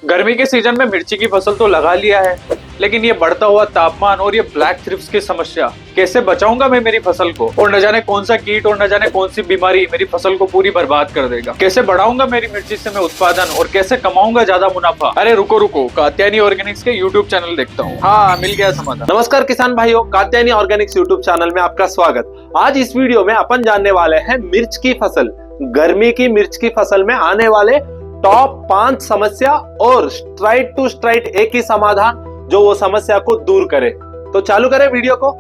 गर्मी के सीजन में मिर्ची की फसल तो लगा लिया है, लेकिन ये बढ़ता हुआ तापमान और ये ब्लैक थ्रिप्स की समस्या, कैसे बचाऊंगा मैं मेरी फसल को? और न जाने कौन सा कीट और न जाने कौन सी बीमारी मेरी फसल को पूरी बर्बाद कर देगा। कैसे बढ़ाऊंगा मेरी मिर्ची से मैं उत्पादन और कैसे कमाऊंगा ज्यादा मुनाफा? अरे रुको रुको, कात्यायनी ऑर्गेनिक्स के यूट्यूब चैनल देखता हूँ। हाँ, मिल गया समाधान। नमस्कार किसान भाइयों, कात्यायनी ऑर्गेनिक्स यूट्यूब चैनल में आपका स्वागत। आज इस वीडियो में अपन जानने वाले हैं मिर्च की फसल, गर्मी की मिर्च की फसल में आने वाले टॉप 5 समस्या और स्ट्राइट टू स्ट्राइट एक ही समाधान जो वो समस्या को दूर करे। तो चालू करें वीडियो को।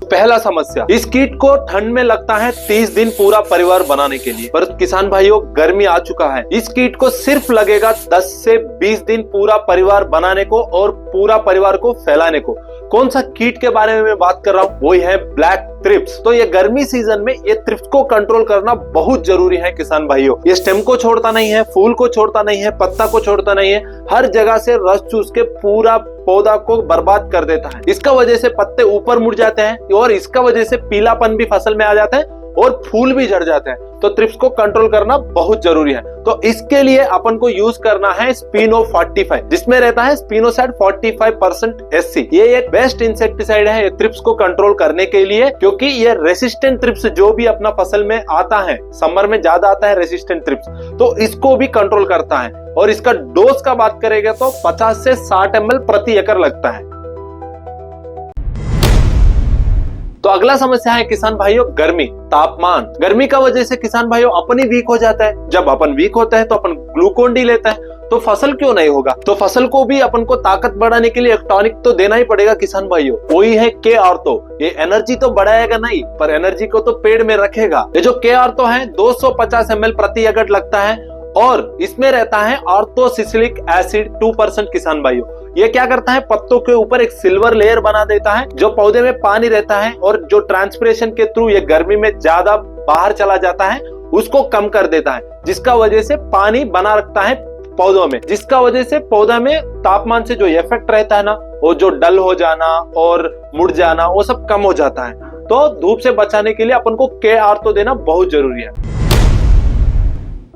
पहला समस्या, इस कीट को ठंड में लगता है 30 दिन पूरा परिवार बनाने के लिए, पर किसान भाइयों गर्मी आ चुका है। इस कीट को सिर्फ लगेगा 10 से 20 दिन पूरा परिवार बनाने को और पूरा परिवार को फैलाने को। कौन सा कीट के बारे में मैं बात कर रहा हूँ? वही है ब्लैक थ्रिप्स। तो ये गर्मी सीजन में ये थ्रिप्स को कंट्रोल करना बहुत जरूरी है किसान भाइयों। ये स्टेम को छोड़ता नहीं है, फूल को छोड़ता नहीं है, पत्ता को छोड़ता नहीं है, हर जगह से रस चूस के पूरा पौधा को बर्बाद कर देता है। इसका वजह से पत्ते ऊपर मुड़ जाते हैं और इसका वजह से पीलापन भी फसल में आ जाता है और फूल भी झड़ जाते हैं। तो थ्रिप्स को कंट्रोल करना बहुत जरूरी है। तो इसके लिए अपन को यूज करना है स्पिनो 45, जिसमें रहता है स्पिनोसाइड 45% SC। ये एक बेस्ट इंसेक्टिसाइड है थ्रिप्स को कंट्रोल करने के लिए, क्योंकि ये रेसिस्टेंट थ्रिप्स जो भी अपना फसल में आता है, समर में ज्यादा आता है रेसिस्टेंट थ्रिप्स, तो इसको भी कंट्रोल करता है। और इसका डोज का बात करेंगे तो 50 से 60 ml प्रति एकड़ लगता है। तो अगला समस्या है किसान भाइयों गर्मी, तापमान। गर्मी का वजह से किसान भाइयों अपन ही वीक हो जाता है। जब अपन वीक होता है तो अपन ग्लूकोन डी लेता है, तो फसल क्यों नहीं होगा? तो फसल को भी अपन को ताकत बढ़ाने के लिए एक टॉनिक तो देना ही पड़ेगा किसान भाइयों। वही है के ऑर्थो। ये एनर्जी तो बढ़ाएगा नहीं, पर एनर्जी को तो पेड़ में रखेगा। ये जो के ऑर्थो है 250 ml प्रति एकड़ लगता है और इसमें रहता है ऑर्थोसिलिक एसिड 2% किसान भाइयों। ये क्या करता है? पत्तों के ऊपर एक सिल्वर लेयर बना देता है, जो पौधे में पानी रहता है और जो ट्रांसपिरेशन के थ्रू ये गर्मी में ज्यादा बाहर चला जाता है उसको कम कर देता है, जिसका वजह से पानी बना रखता है पौधों में, जिसका वजह से पौधा में तापमान से जो इफेक्ट रहता है ना, वो जो डल हो जाना और मुड़ जाना, वो सब कम हो जाता है। तो धूप से बचाने के लिए अपन को के ऑर्थो देना बहुत जरूरी है।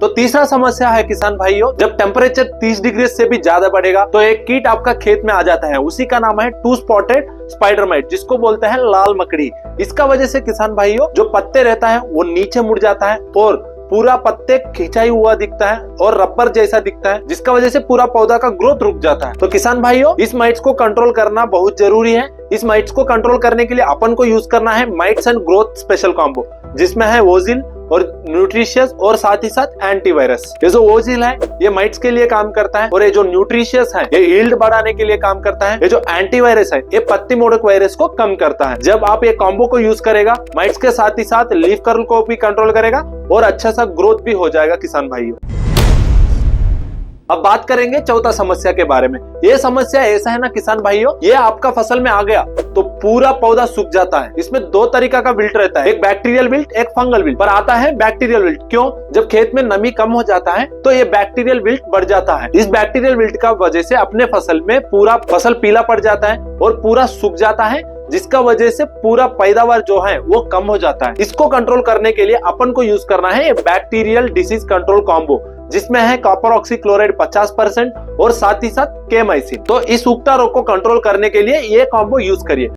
तो तीसरा समस्या है किसान भाइयों, जब टेम्परेचर 30 डिग्री से भी ज्यादा बढ़ेगा तो एक कीट आपका खेत में आ जाता है। उसी का नाम है 2 स्पॉटेड स्पाइडर माइट, जिसको बोलते हैं लाल मकड़ी। इसका वजह से किसान भाइयों जो पत्ते रहता है वो नीचे मुड़ जाता है और पूरा पत्ते खिंचाई हुआ दिखता है और रबर जैसा दिखता है, जिसका वजह से पूरा पौधा का ग्रोथ रुक जाता है। तो किसान भाइयों इस माइट्स को कंट्रोल करना बहुत जरूरी है। इस माइट्स को कंट्रोल करने के लिए अपन को यूज करना है mites and growth special combo, जिसमें है वोजिल और न्यूट्रिशियस और साथ ही साथ एंटीवायरस। ये जो वोजिल है ये माइट्स के लिए काम करता है और ये जो न्यूट्रिशियस है ये यील्ड बढ़ाने के लिए काम करता है। ये जो एंटीवायरस है ये पत्ती मोड़क वायरस को कम करता है। जब आप ये कॉम्बो को यूज करेगा, माइट्स के साथ ही साथ लीफ कर्ल को भी कंट्रोल करेगा और अच्छा सा ग्रोथ भी हो जाएगा किसान भाइयों। अब बात करेंगे चौथा समस्या के बारे में। ये समस्या ऐसा है ना किसान भाइयों, ये आपका फसल में आ गया तो पूरा पौधा सूख जाता है। इसमें 2 तरीका का विल्ट रहता है, एक बैक्टीरियल विल्ट, एक फंगल विल्ट। पर आता है बैक्टीरियल विल्ट। क्यों? जब खेत में नमी कम हो जाता है तो ये बैक्टीरियल विल्ट बढ़ जाता है। इस बैक्टीरियल विल्ट का वजह से अपने फसल में पूरा फसल पीला पड़ जाता है और पूरा सूख जाता है, जिसका वजह से पूरा पैदावार जो है वो कम हो जाता है। इसको कंट्रोल करने के लिए अपन को यूज करना है बैक्टीरियल डिसीज कंट्रोल कॉम्बो, जिसमें है कॉपर ऑक्सीक्लोराइड 50% और साथ ही साथ केमाइसिन। तो इस उगता रोग को कंट्रोल करने के लिए ये कॉम्बो यूज करिए।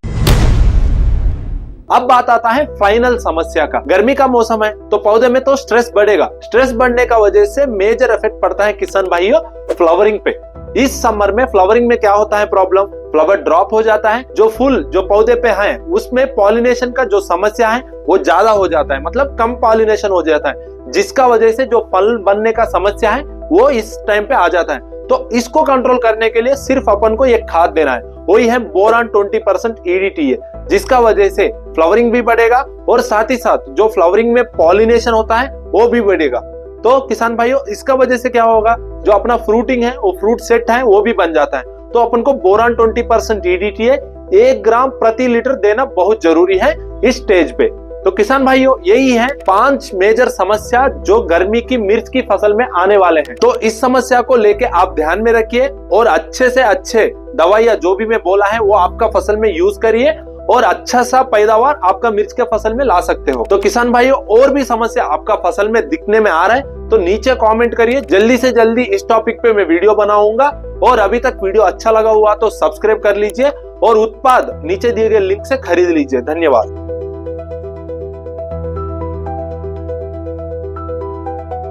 अब बात आता है फाइनल समस्या का। गर्मी का मौसम है तो पौधे में तो स्ट्रेस बढ़ेगा। स्ट्रेस बढ़ने का वजह से मेजर इफेक्ट पड़ता है किसान भाइयों फ्लावरिंग पे। इस समर में फ्लावरिंग में क्या होता है प्रॉब्लम? फ्लावर ड्रॉप हो जाता है। जो फूल जो पौधे पे है उसमें पॉलिनेशन का जो समस्या है वो ज्यादा हो जाता है, मतलब कम पॉलिनेशन हो जाता है, जिसका वजह से जो फल बनने का समस्या है वो इस टाइम पे आ जाता है। तो इसको कंट्रोल करने के लिए सिर्फ अपन को एक खाद देना है, वही है बोरान 20% EDTA, जिसका वजह से फ्लावरिंग भी बढ़ेगा और साथ ही साथ जो फ्लावरिंग में पॉलिनेशन होता है वो भी बढ़ेगा। तो किसान भाइयों इसका वजह से क्या होगा, जो अपना फ्रूटिंग है वो फ्रूट सेट है वो भी बन जाता है। तो अपन को बोरान 20% EDTA 1 ग्राम प्रति लीटर देना बहुत जरूरी है इस स्टेज पे। तो किसान भाइयों यही है 5 मेजर समस्या जो गर्मी की मिर्च की फसल में आने वाले हैं। तो इस समस्या को लेके आप ध्यान में रखिए और अच्छे से अच्छे दवाइयां जो भी मैं बोला है वो आपका फसल में यूज करिए और अच्छा सा पैदावार आपका मिर्च के फसल में ला सकते हो। तो किसान भाइयों, और भी समस्या आपका फसल में दिखने में आ रहा है तो नीचे कमेंट करिए, जल्दी से जल्दी इस टॉपिक पे मैं वीडियो बनाऊंगा। और अभी तक वीडियो अच्छा लगा हुआ तो सब्सक्राइब कर लीजिए और उत्पाद नीचे दिए गए लिंक से खरीद लीजिए। धन्यवाद।